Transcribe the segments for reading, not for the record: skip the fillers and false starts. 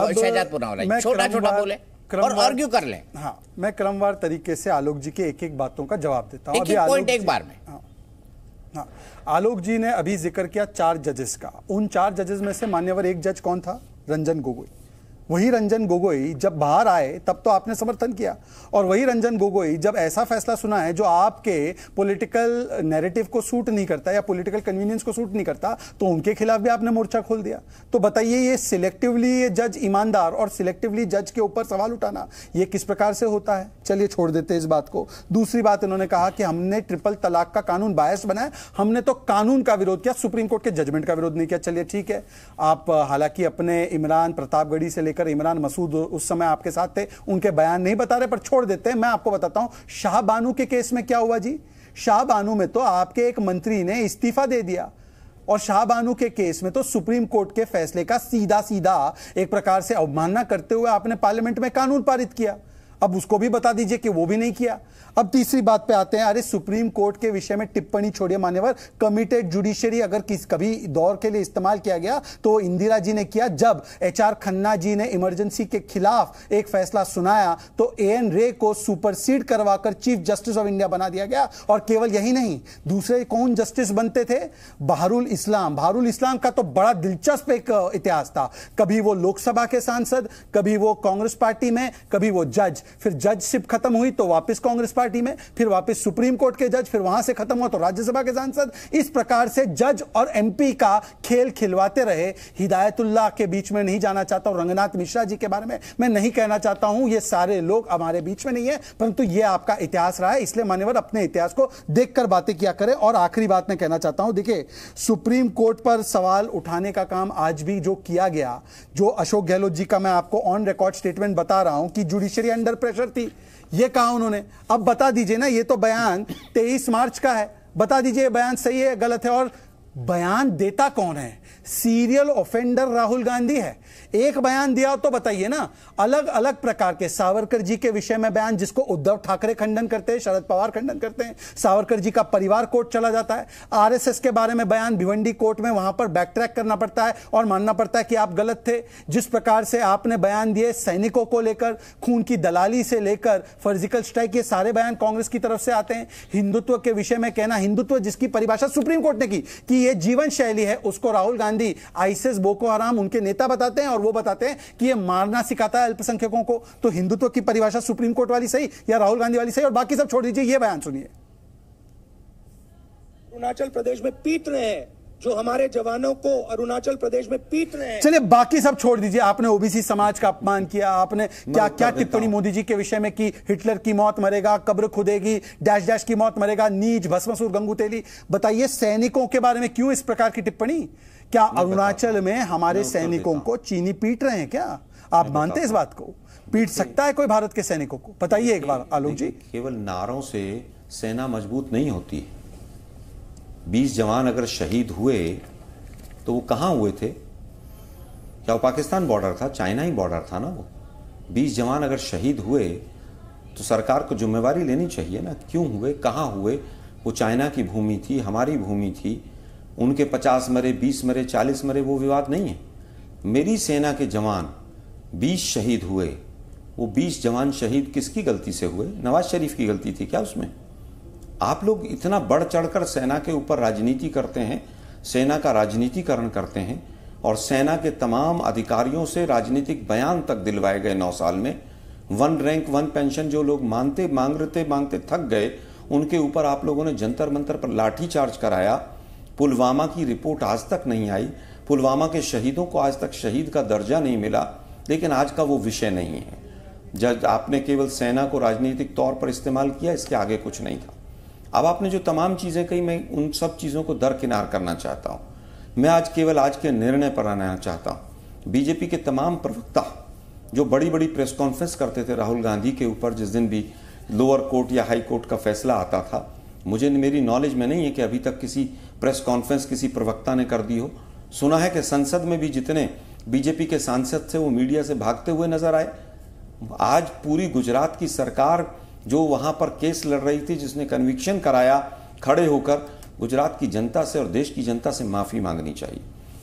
शहजादपुर वाला छोटा छोटा बोले और आर्ग्यू कर लें। हाँ, मैं क्रमवार तरीके से आलोक जी के एक एक बातों का जवाब देता हूँ। अभी पॉइंट एक बार में। हाँ, आलोक जी ने अभी जिक्र किया 4 जजेस का। उन 4 जजेस में से मान्यवर एक जज कौन था? रंजन गोगोई। वही रंजन गोगोई जब बाहर आए तब तो आपने समर्थन किया, और वही रंजन गोगोई जब ऐसा फैसला सुना है जो आपके पॉलिटिकल नैरेटिव को सूट नहीं करता या पॉलिटिकल कन्वीनियंस को सूट नहीं करता, तो उनके खिलाफ भी आपने मोर्चा खोल दिया। तो बताइए, ये सिलेक्टिवली ये जज ईमानदार और सिलेक्टिवली जज के ऊपर सवाल उठाना ये किस प्रकार से होता है? चलिए छोड़ देते इस बात को। दूसरी बात, इन्होंने कहा कि हमने ट्रिपल तलाक का कानून बायस बनाया, हमने तो कानून का विरोध किया, सुप्रीम कोर्ट के जजमेंट का विरोध नहीं किया। चलिए ठीक है, आप हालांकि अपने इमरान प्रतापगढ़ी से लेकर इमरान मसूद उस समय आपके साथ थे, उनके बयान नहीं बता रहे, पर छोड़ देते हैं। मैं आपको बताता हूं शाहबानू के केस में क्या हुआ जी। शाहबानू में तो आपके एक मंत्री ने इस्तीफा दे दिया, और शाहबानू के केस में तो सुप्रीम कोर्ट के फैसले का सीधा सीधा एक प्रकार से अवमानना करते हुए आपने पार्लियामेंट में कानून पारित किया। अब उसको भी बता दीजिए कि वो भी नहीं किया। अब तीसरी बात पे आते हैं। अरे सुप्रीम कोर्ट के विषय में टिप्पणी छोड़िए मान्यवर, कमिटेड जुडिशरी अगर कभी दौर के लिए इस्तेमाल किया गया तो इंदिरा जी ने किया। जब HR खन्ना जी ने इमरजेंसी के खिलाफ एक फैसला सुनाया तो AN रे को सुपरसीड करवाकर चीफ जस्टिस ऑफ इंडिया बना दिया गया। और केवल यही नहीं, दूसरे कौन जस्टिस बनते थे? बहारुल इस्लाम। बहारुल इस्लाम का तो बड़ा दिलचस्प एक इतिहास था। कभी वो लोकसभा के सांसद, कभी वो कांग्रेस पार्टी में, कभी वो जज, फिर जजशिप खत्म हुई तो वापस कांग्रेस पार्टी में, फिर वापस सुप्रीम कोर्ट के जज, फिर वहां से खत्म हुआ तो राज्यसभा के सांसद। इस प्रकार से जज और MP का खेल खिलवाते रहे। हिदायतुल्लाह के बीच में नहीं जाना चाहता हूं, रंगनाथ मिश्रा जी के बारे में मैं नहीं कहना चाहता हूं, ये सारे लोग हमारे बीच में नहीं है, परंतु ये आपका इतिहास रहा है, इसलिए मान्यवर अपने इतिहास को देखकर बातें किया करें। और आखिरी बात मैं कहना चाहता हूं, देखिए सुप्रीम कोर्ट पर सवाल उठाने का काम आज भी जो किया गया, जो अशोक गहलोत जी का मैं आपको ऑन रिकॉर्ड स्टेटमेंट बता रहा हूं कि जुडिशरी अंडर प्रेशर थी, ये कहा उन्होंने। अब बता दीजिए ना, ये तो बयान 23 मार्च का है, बता दीजिए बयान सही है गलत है, और बयान देता कौन है? सीरियल ऑफेंडर राहुल गांधी है। एक बयान दिया तो बताइए ना। अलग अलग प्रकार के सावरकर जी के विषय में बयान, जिसको उद्धव ठाकरे खंडन करते हैं, शरद पवार खंडन करते हैं, सावरकर जी का परिवार कोर्ट चला जाता है। RSS के बारे में बयान भिवंडी कोर्ट में, वहां पर बैक ट्रैक करना पड़ता है और मानना पड़ता है कि आप गलत थे। जिस प्रकार से आपने बयान दिए सैनिकों को लेकर, खून की दलाली से लेकर सर्जिकल स्ट्राइक, ये सारे बयान कांग्रेस की तरफ से आते हैं। हिंदुत्व के विषय में कहना, हिंदुत्व जिसकी परिभाषा सुप्रीम कोर्ट ने की कि ये जीवन शैली है, उसको राहुल गांधी ISIS बोको हराम उनके नेता बताते हैं, और वो बताते हैं कि ये मारना सिखाता है अल्पसंख्यकों को। तो हिंदुत्व की परिभाषा सुप्रीम कोर्ट वाली सही या राहुल गांधी वाली सही? और बाकी सब छोड़ दीजिए, ये बयान सुनिए। अरुणाचल प्रदेश में पीट रहे हैं, जो हमारे जवानों को अरुणाचल प्रदेश में पीट रहे हैं। चलिए बाकी सब छोड़ दीजिए। आपने OBC समाज का अपमान किया, आपने क्या क्या टिप्पणी मोदी जी के विषय में की? हिटलर की मौत मरेगा, कब्र खुदेगी, डैश डैश की मौत मरेगा, नीच भस्मासुर गंगुतेली। बताइए सैनिकों के बारे में क्यों इस प्रकार की टिप्पणी? क्या अरुणाचल में हमारे सैनिकों को चीनी पीट रहे हैं क्या? आप मानते हैं इस बात को? पीट सकता है कोई भारत के सैनिकों को? बताइए एक बार आलोक जी। केवल नारों से सेना मजबूत नहीं होती है। 20 जवान अगर शहीद हुए तो वो कहां हुए थे? क्या वो पाकिस्तान बॉर्डर था? चाइना ही बॉर्डर था ना वो। 20 जवान अगर शहीद हुए तो सरकार को जिम्मेवारी लेनी चाहिए ना, क्यों हुए, कहां हुए? वो चाइना की भूमि थी, हमारी भूमि थी, उनके 50 मरे, 20 मरे, 40 मरे, वो विवाद नहीं है। मेरी सेना के जवान 20 शहीद हुए, वो 20 जवान शहीद किसकी गलती से हुए? नवाज शरीफ की गलती थी क्या उसमें? आप लोग इतना बढ़ चढ़कर सेना के ऊपर राजनीति करते हैं, सेना का राजनीतिकरण करते हैं, और सेना के तमाम अधिकारियों से राजनीतिक बयान तक दिलवाए गए 9 साल में। 1 रैंक 1 पेंशन जो लोग मांगते थक गए, उनके ऊपर आप लोगों ने जंतर मंतर पर लाठी चार्ज कराया। पुलवामा की रिपोर्ट आज तक नहीं आई, पुलवामा के शहीदों को आज तक शहीद का दर्जा नहीं मिला, लेकिन आज का वो विषय नहीं है। जब आपने केवल सेना को राजनीतिक तौर पर इस्तेमाल किया, इसके आगे कुछ नहीं था। अब आपने जो तमाम चीज़ें कही, मैं उन सब चीज़ों को दरकिनार करना चाहता हूँ। मैं आज केवल आज के निर्णय पर आना चाहता हूँ। बीजेपी के तमाम प्रवक्ता जो बड़ी बड़ी प्रेस कॉन्फ्रेंस करते थे राहुल गांधी के ऊपर, जिस दिन भी लोअर कोर्ट या हाई कोर्ट का फैसला आता था, मेरी नॉलेज में नहीं है कि अभी तक किसी प्रेस कॉन्फ्रेंस किसी प्रवक्ता ने कर दी हो। सुना है कि संसद में भी जितने बीजेपी के सांसद थे वो मीडिया से भागते हुए नजर आए। आज पूरी गुजरात की सरकार जो वहां पर केस लड़ रही थी, जिसने कन्विक्शन कराया, खड़े होकर गुजरात की जनता से और देश की जनता से माफी मांगनी चाहिए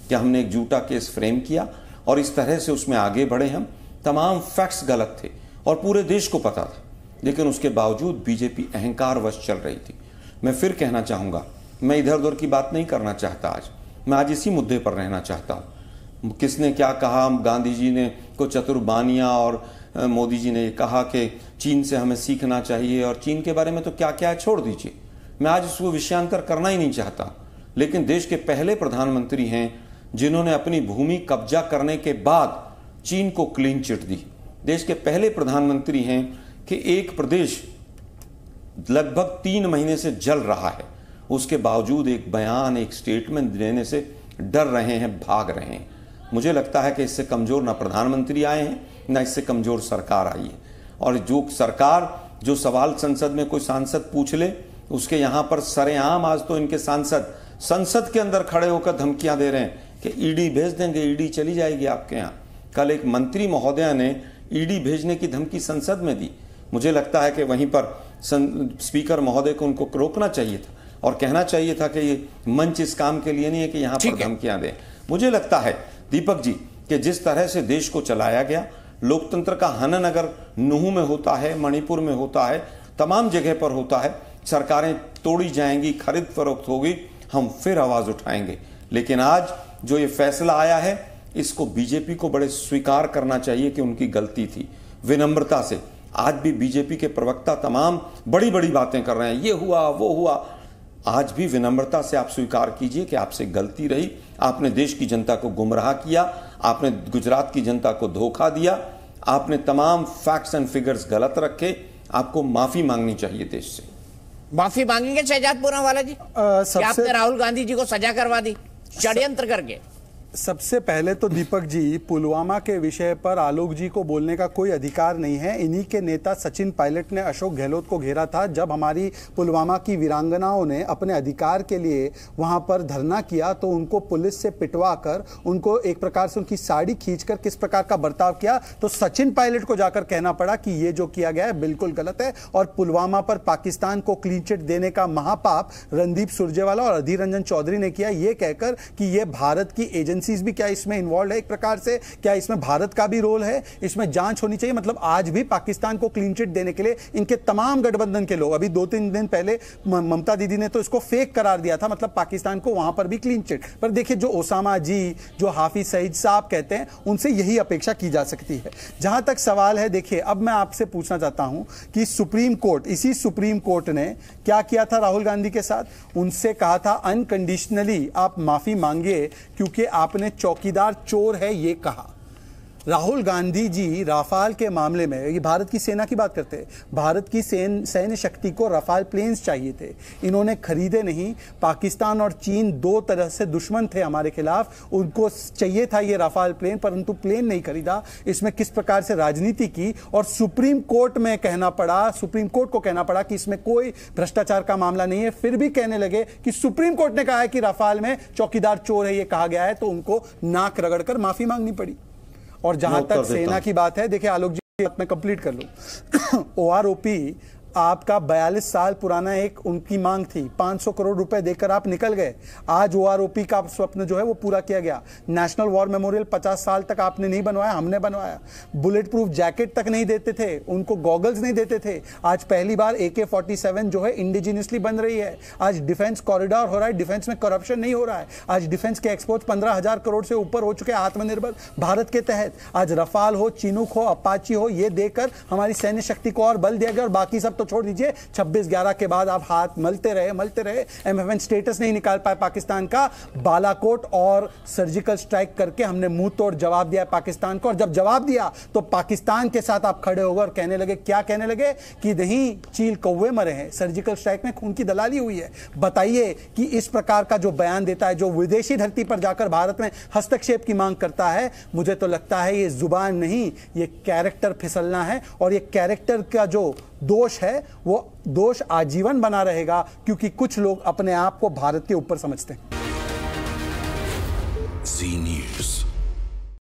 कि हमने एक झूठा केस फ्रेम किया और इस तरह से उसमें आगे बढ़े हम। तमाम फैक्ट्स गलत थे और पूरे देश को पता था, लेकिन उसके बावजूद बीजेपी अहंकारवश चल रही थी। मैं फिर कहना चाहूँगा, मैं इधर उधर की बात नहीं करना चाहता आज, मैं आज इसी मुद्दे पर रहना चाहता हूँ। किसने क्या कहा, गांधी जी ने को चतुर्बानियाँ और मोदी जी ने कहा कि चीन से हमें सीखना चाहिए, और चीन के बारे में तो क्या क्या है छोड़ दीजिए, मैं आज इसको विषयांतर करना ही नहीं चाहता। लेकिन देश के पहले प्रधानमंत्री हैं जिन्होंने अपनी भूमि कब्जा करने के बाद चीन को क्लीन चिट दी। देश के पहले प्रधानमंत्री हैं कि एक प्रदेश लगभग 3 महीने से जल रहा है, उसके बावजूद एक बयान, एक स्टेटमेंट देने से डर रहे हैं, भाग रहे हैं। मुझे लगता है कि इससे कमजोर ना प्रधानमंत्री आए हैं, ना इससे कमजोर सरकार आई है। और जो सरकार, जो सवाल संसद में कोई सांसद पूछ ले, उसके यहां पर सरेआम आज तो इनके सांसद संसद के अंदर खड़े होकर धमकियां दे रहे हैं कि ईडी भेज देंगे, ईडी चली जाएगी आपके यहां। कल एक मंत्री महोदया ने ईडी भेजने की धमकी संसद में दी। मुझे लगता है कि वहीं पर स्पीकर महोदय को उनको रोकना चाहिए था और कहना चाहिए था कि ये मंच इस काम के लिए नहीं है कि यहां पर धमकियां दें। मुझे लगता है दीपक जी कि जिस तरह से देश को चलाया गया, लोकतंत्र का हनन अगर नूह में होता है, मणिपुर में होता है, तमाम जगह पर होता है, सरकारें तोड़ी जाएंगी, खरीद फरोख्त होगी, हम फिर आवाज उठाएंगे। लेकिन आज जो ये फैसला आया है, इसको बीजेपी को बड़े स्वीकार करना चाहिए कि उनकी गलती थी, विनम्रता से। आज भी बीजेपी के प्रवक्ता तमाम बड़ी बड़ी बातें कर रहे हैं, ये हुआ वो हुआ। आज भी विनम्रता से आप स्वीकार कीजिए कि आपसे गलती रही, आपने देश की जनता को गुमराह किया, आपने गुजरात की जनता को धोखा दिया, आपने तमाम फैक्ट्स एंड फिगर्स गलत रखे, आपको माफी मांगनी चाहिए देश से। माफी मांगेंगे शहजाद पूनावाला जी कि आपने राहुल गांधी जी को सजा करवा दी षड्यंत्र करके? सबसे पहले तो दीपक जी, पुलवामा के विषय पर आलोक जी को बोलने का कोई अधिकार नहीं है। इन्हीं के नेता सचिन पायलट ने अशोक गहलोत को घेरा था जब हमारी पुलवामा की वीरांगनाओं ने अपने अधिकार के लिए वहां पर धरना किया, तो उनको पुलिस से पिटवा कर, उनको एक प्रकार से उनकी साड़ी खींचकर किस प्रकार का बर्ताव किया, तो सचिन पायलट को जाकर कहना पड़ा कि ये जो किया गया है बिल्कुल गलत है। और पुलवामा पर पाकिस्तान को क्लीन चिट देने का महापाप रणदीप सुरजेवाला और अधीर रंजन चौधरी ने किया, ये कहकर कि ये भारत की एजेंसी भी क्या इसमें इन्वॉल्व है, एक प्रकार से क्या इसमें भारत का भी रोल है, इसमें जांच होनी चाहिए। मतलब आज भी पाकिस्तान को क्लीन चिट देने के लिए इनके तमाम गठबंधन के लोग, अभी 2-3 दिन पहले ममता दीदी ने तो इसको फेक करार दिया था, मतलब पाकिस्तान को वहां पर भी क्लीन चिट। पर देखिए, जो ओसामा जी, जो हाफिज सईद साहब कहते हैं, उनसे यही अपेक्षा की जा सकती है। जहां तक सवाल है, देखिए अब मैं आपसे पूछना चाहता हूं कि सुप्रीम कोर्ट, इसी सुप्रीम कोर्ट ने क्या किया था राहुल गांधी के साथ? उनसे कहा था अनकंडीशनली आप माफी मांगिए क्योंकि आपने चौकीदार चोर है ये कहा। राहुल गांधी जी राफाल के मामले में, ये भारत की सेना की बात करते हैं, भारत की सैन्य शक्ति को राफाल प्लेन्स चाहिए थे, इन्होंने खरीदे नहीं। पाकिस्तान और चीन दो तरह से दुश्मन थे हमारे खिलाफ, उनको चाहिए था ये राफाल प्लेन, परंतु प्लेन नहीं खरीदा। इसमें किस प्रकार से राजनीति की, और सुप्रीम कोर्ट में कहना पड़ा, सुप्रीम कोर्ट को कहना पड़ा कि इसमें कोई भ्रष्टाचार का मामला नहीं है, फिर भी कहने लगे कि सुप्रीम कोर्ट ने कहा है कि राफाल में चौकीदार चोर है ये कहा गया है, तो उनको नाक रगड़कर माफी मांगनी पड़ी। और जहां तक सेना की बात है, देखिए आलोक जी, मैं कंप्लीट कर लूं। ओआरओपी आपका 42 साल पुराना एक उनकी मांग थी, 500 करोड़ रुपए देकर आप निकल गए। आज ओआरओपी का स्वप्न जो है वो पूरा किया गया। नेशनल वॉर मेमोरियल 50 साल तक आपने नहीं बनवाया, हमने बनवाया। बुलेट प्रूफ जैकेट तक नहीं देते थे, उनको गॉगल्स नहीं देते थे। आज पहली बार AK-47 जो है इंडिजिनियसली बन रही है। आज डिफेंस कॉरिडोर हो रहा है, डिफेंस में करप्शन नहीं हो रहा है। आज डिफेंस के एक्सपोर्ट 15,000 करोड़ से ऊपर हो चुके हैं आत्मनिर्भर भारत के तहत। आज रफाल हो, चिनूक हो, अपाची हो, ये देकर हमारी सैन्य शक्ति को और बल दिया गया। और बाकी सब तो छोड़ दीजिए, 26/11 के बाद आप हाथ मलते रहे। MFN स्टेटस नहीं निकाल पाए पाकिस्तान का। बालाकोट और सर्जिकल स्ट्राइक करके हमने मुंह तोड़ जवाब दिया पाकिस्तान को। और जब जवाब दिया तो पाकिस्तान के साथ आप खड़े हो गए और कहने लगे, क्या कहने लगे कि नहीं चील कौवे मरे हैं, सर्जिकल स्ट्राइक में खून की दलाली हुई है। बताइए कि इस प्रकार का जो बयान देता है, जो विदेशी धरती पर जाकर भारत में हस्तक्षेप की मांग करता है, मुझे तो लगता है ये जुबान नहीं, ये कैरेक्टर फिसलना है। और ये कैरेक्टर का जो दोष है वो दोष आजीवन बना रहेगा, क्योंकि कुछ लोग अपने आप को भारत के ऊपर समझते हैं। जी न्यूज़।